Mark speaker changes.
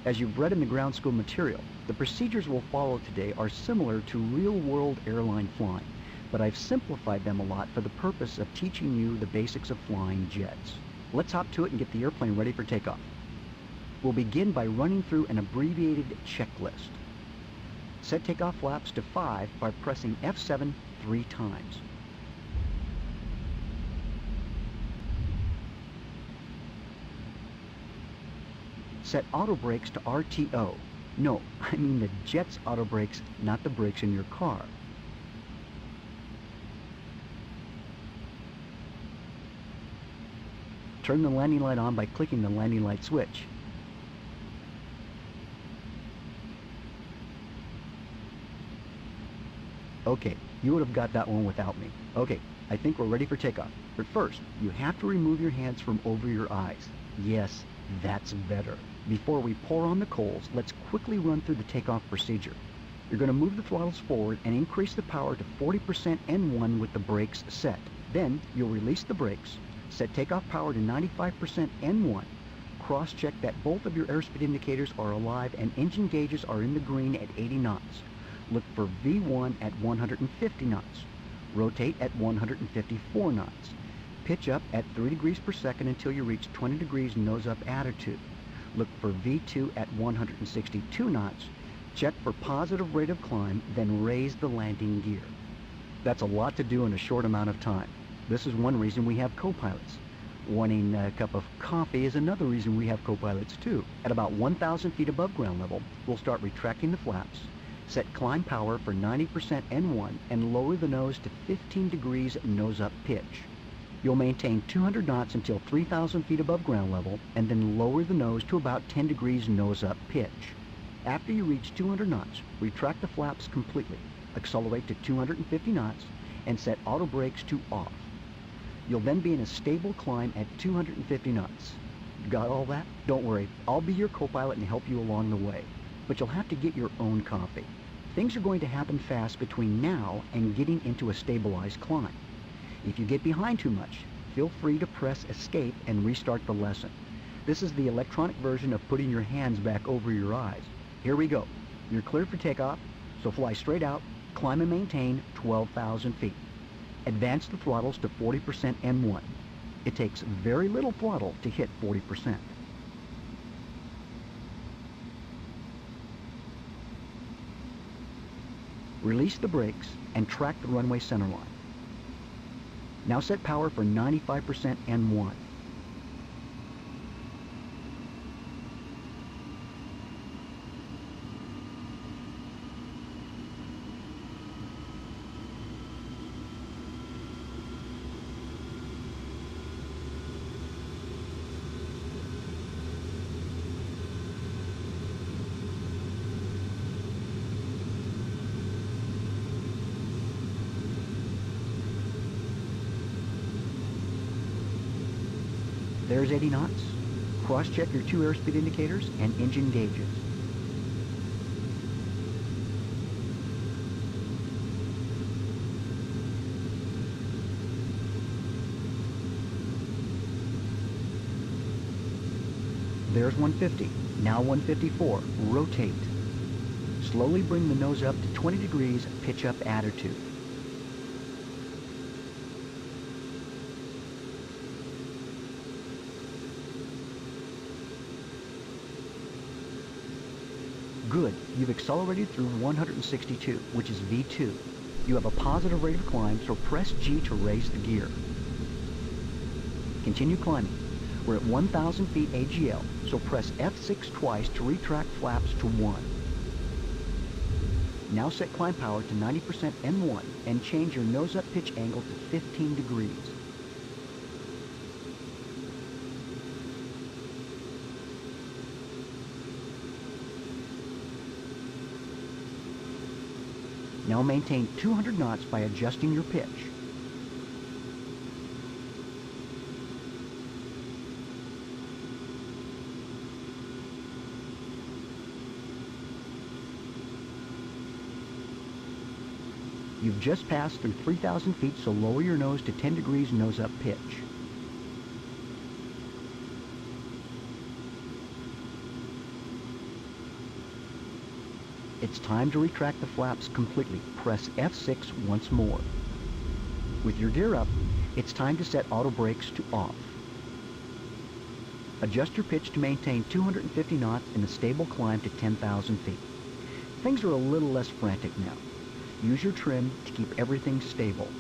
Speaker 1: As you've read in the ground school material, the procedures we'll follow today are similar to real-world airline flying, but I've simplified them a lot for the purpose of teaching you the basics of flying jets. Let's hop to it and get the airplane ready for takeoff. We'll begin by running through an abbreviated checklist. Set takeoff flaps to 5 by pressing F7 3 times. Set auto brakes to RTO. No, I mean the jet's auto brakes, not the brakes in your car. Turn the landing light on by clicking the landing light switch. Okay, you would have got that one without me. Okay, I think we're ready for takeoff. But first, you have to remove your hands from over your eyes. Yes, that's better. Before we pour on the coals, let's quickly run through the takeoff procedure. You're going to move the throttles forward and increase the power to 40% N1 with the brakes set. Then, you'll release the brakes, set takeoff power to 95% N1, cross-check that both of your airspeed indicators are alive and engine gauges are in the green at 80 knots. Look for V1 at 150 knots. Rotate at 154 knots. Pitch up at 3 degrees per second until you reach 20 degrees nose-up attitude. Look for V2 at 162 knots. Check for positive rate of climb, then raise the landing gear. That's a lot to do in a short amount of time. This is one reason we have co-pilots. Wanting a cup of coffee is another reason we have co-pilots too. At about 1,000 feet above ground level, we'll start retracting the flaps, set climb power for 90% N1, and lower the nose to 15 degrees nose-up pitch. You'll maintain 200 knots until 3,000 feet above ground level, and then lower the nose to about 10 degrees nose-up pitch. After you reach 200 knots, retract the flaps completely, accelerate to 250 knots, and set auto brakes to off. You'll then be in a stable climb at 250 knots. Got all that? Don't worry, I'll be your co-pilot and help you along the way. But you'll have to get your own coffee. Things are going to happen fast between now and getting into a stabilized climb. If you get behind too much, feel free to press escape and restart the lesson. This is the electronic version of putting your hands back over your eyes. Here we go. You're clear for takeoff, so fly straight out, climb and maintain 12,000 feet. Advance the throttles to 40% N1. It takes very little throttle to hit 40%. Release the brakes and track the runway centerline. Now set power for 95% N1. There's 80 knots. Cross-check your 2 airspeed indicators and engine gauges. There's 150. Now 154. Rotate. Slowly bring the nose up to 20 degrees pitch-up attitude. Good, you've accelerated through 162, which is V2. You have a positive rate of climb, so press G to raise the gear. Continue climbing. We're at 1,000 feet AGL, so press F6 twice to retract flaps to 1. Now set climb power to 90% N1 and change your nose-up pitch angle to 15 degrees. Now maintain 200 knots by adjusting your pitch. You've just passed through 3,000 feet, so lower your nose to 10 degrees nose-up pitch. It's time to retract the flaps completely. Press F6 once more. With your gear up, it's time to set auto brakes to off. Adjust your pitch to maintain 250 knots in a stable climb to 10,000 feet. Things are a little less frantic now. Use your trim to keep everything stable.